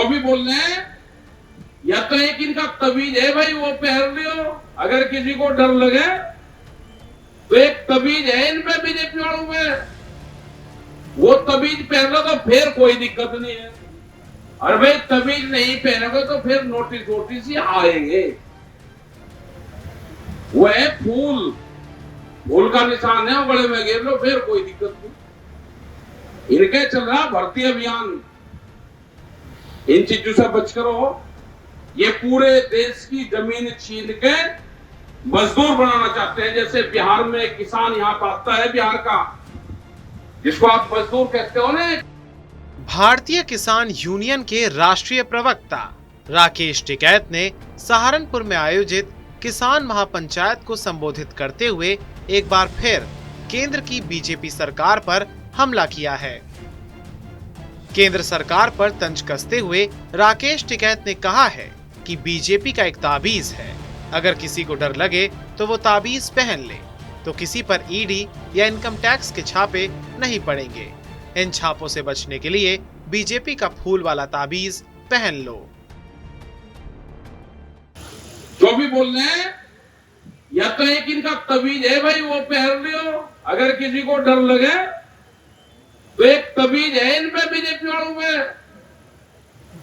भी बोल रहे हैं, या तो एक इनका तबीज है भाई, वो पहन लियो। अगर किसी को डर लगे तो एक तबीज है इनमें, बीजेपी वालों में, वो तबीज पहन लो तो फिर कोई दिक्कत नहीं है। और भाई तबीज नहीं पहनोगे तो फिर नोटिस ही आएंगे। वो है फूल, फूल का निशान है, बड़े में गिर लो फिर कोई दिक्कत नहीं। इनके चल रहा भर्ती अभियान, इन चीजों से बच कर रहो। ये पूरे देश की जमीन छीन के मजदूर बनाना चाहते हैं। जैसे बिहार में एक किसान यहाँ आता है, बिहार का, जिसको आप मजदूर कहते हो ना। भारतीय किसान यूनियन के राष्ट्रीय प्रवक्ता राकेश टिकैत ने सहारनपुर में आयोजित किसान महापंचायत को संबोधित करते हुए एक बार फिर केंद्र की बीजेपी सरकार पर हमला किया है। केंद्र सरकार पर तंज कसते हुए राकेश टिकैत ने कहा है कि बीजेपी का एक ताबीज है, अगर किसी को डर लगे तो वो ताबीज पहन ले, तो किसी पर ईडी या इनकम टैक्स के छापे नहीं पड़ेंगे। इन छापों से बचने के लिए बीजेपी का फूल वाला ताबीज पहन लो। जो भी बोल रहे हैं, या तो एक इनका तबीज है भाई, वो पहन लियो। अगर किसी को डर लगे तो एक तबीज है इनमें, बीजेपी वालों में,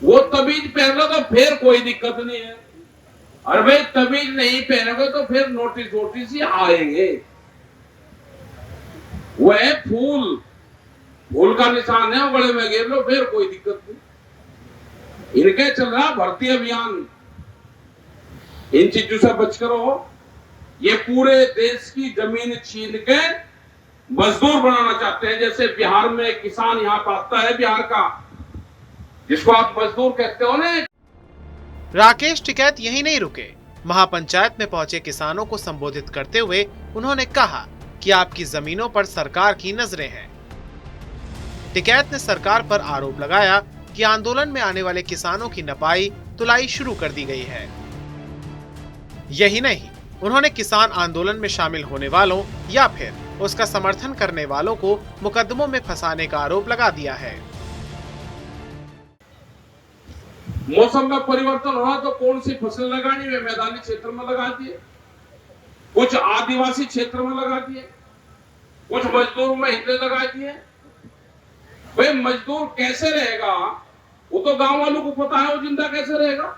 वो तबीज पहन लो तो फिर कोई दिक्कत नहीं है। और भाई तबीज नहीं पहनोगे तो फिर नोटिस ही आएंगे। वो है फूल, फूल का निशान है, बड़े में गिर लो फिर कोई दिक्कत नहीं। इनके चल रहा भर्ती अभियान, इन चीजों से बच कर रहो। ये पूरे देश की जमीन छीन के मजदूर बनाना चाहते हैं। जैसे बिहार में एक किसान यहाँ आता है, बिहार का, जिसको आप मजदूर कहते हो ना। राकेश टिकैत यही नहीं रुके। महापंचायत में पहुंचे किसानों को संबोधित करते हुए उन्होंने कहा कि आपकी जमीनों पर सरकार की नजरें हैं। टिकैत ने सरकार पर आरोप लगाया कि आंदोलन में आने वाले किसानों की नपाई तुलाई शुरू कर दी गई है। यही नहीं, उन्होंने किसान आंदोलन में शामिल होने वालों या फिर उसका समर्थन करने वालों को मुकदमों में फंसाने का आरोप लगा दिया है। मौसम में परिवर्तन हुआ तो कौन सी फसल लगानी है, मैदानी क्षेत्र में लगा दिए, कुछ आदिवासी क्षेत्र में लगा दिए, कुछ मजदूर में हिस्से लगा दिए। भाई मजदूर कैसे रहेगा, वो तो गांव वालों को पता है, वो जिंदा कैसे रहेगा।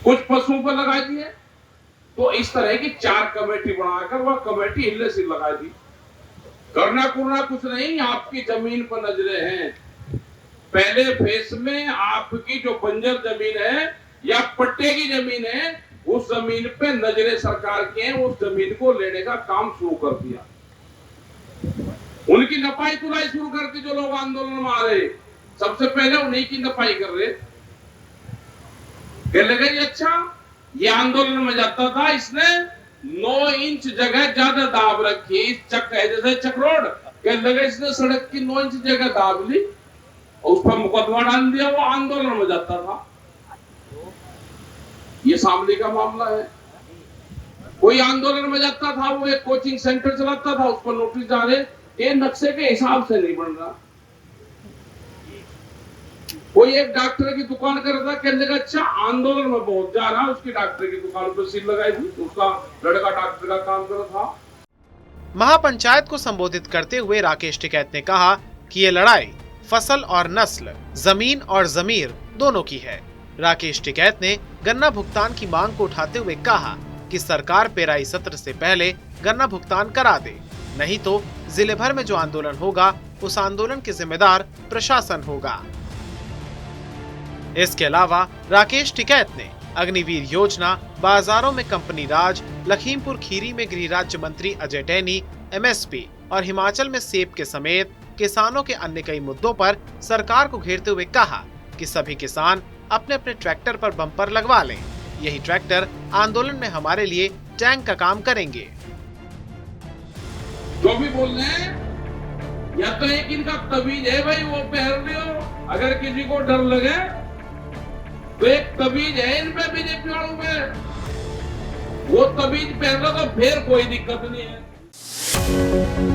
कुछ पशुओं पर लगा दिए। तो इस तरह की 4 कमेटी बनाकर वह कमेटी हिले से लगा दी। करना कुरना कुछ नहीं, आपकी जमीन पर नजरें हैं। पहले फेस में आपकी जो बंजर जमीन है या पट्टे की जमीन है, उस जमीन पे नजरें सरकार की हैं, उस जमीन को लेने का काम शुरू कर दिया। उनकी नपाई तुलाई शुरू कर दी। जो लोग आंदोलन में आ रहे, सबसे पहले उन्हीं की नपाई कर रहे। कहने लगे अच्छा, ये आंदोलन में जाता था, इसने 9 इंच जगह ज्यादा दाब रखी। इस चक है जैसे चक्रोड, कहने लगे इसने सड़क की 9 इंच जगह दाब ली और उस पर मुकदमा डाल दिया। वो आंदोलन में जाता था। ये शामली का मामला है। कोई आंदोलन में जाता था, वो एक कोचिंग सेंटर चलाता था, उस पर नोटिस जा रहे, ये नक्शे के हिसाब से नहीं बन रहा। कोई एक डॉक्टर की दुकान कर रहा था, कहने लगा अच्छा आंदोलन में बहुत जा रहा, उसकी डॉक्टर की दुकान पर सील लगाई थी, उसका लड़का डॉक्टर का काम कर रहा था। महापंचायत को संबोधित करते हुए राकेश टिकैत ने कहा कि ये लड़ाई फसल और नस्ल, जमीन और जमीर दोनों की है। राकेश टिकैत ने गन्ना भुगतान की मांग को उठाते हुए कहा कि सरकार पेराई सत्र से पहले गन्ना भुगतान करा दे, नहीं तो जिले भर में जो आंदोलन होगा उस आंदोलन के जिम्मेदार प्रशासन होगा। इसके अलावा राकेश टिकैत ने अग्निवीर योजना, बाजारों में कंपनी राज, लखीमपुर खीरी में गृह राज्य मंत्री अजय टैनी, एमएसपी और हिमाचल में सेब के समेत किसानों के अन्य कई मुद्दों पर सरकार को घेरते हुए कहा कि सभी किसान अपने अपने ट्रैक्टर पर बम्पर लगवा लें। यही ट्रैक्टर आंदोलन में हमारे लिए टैंक का काम करेंगे। जो भी बोल रहे हैं, या तो एक इनका तबीज है भाई, वो पहन लियो। अगर किसी को डर लगे तो एक तबीज है इनमें, बीजेपी वालों में, वो तबीज पहन लो तो फिर कोई दिक्कत नहीं है।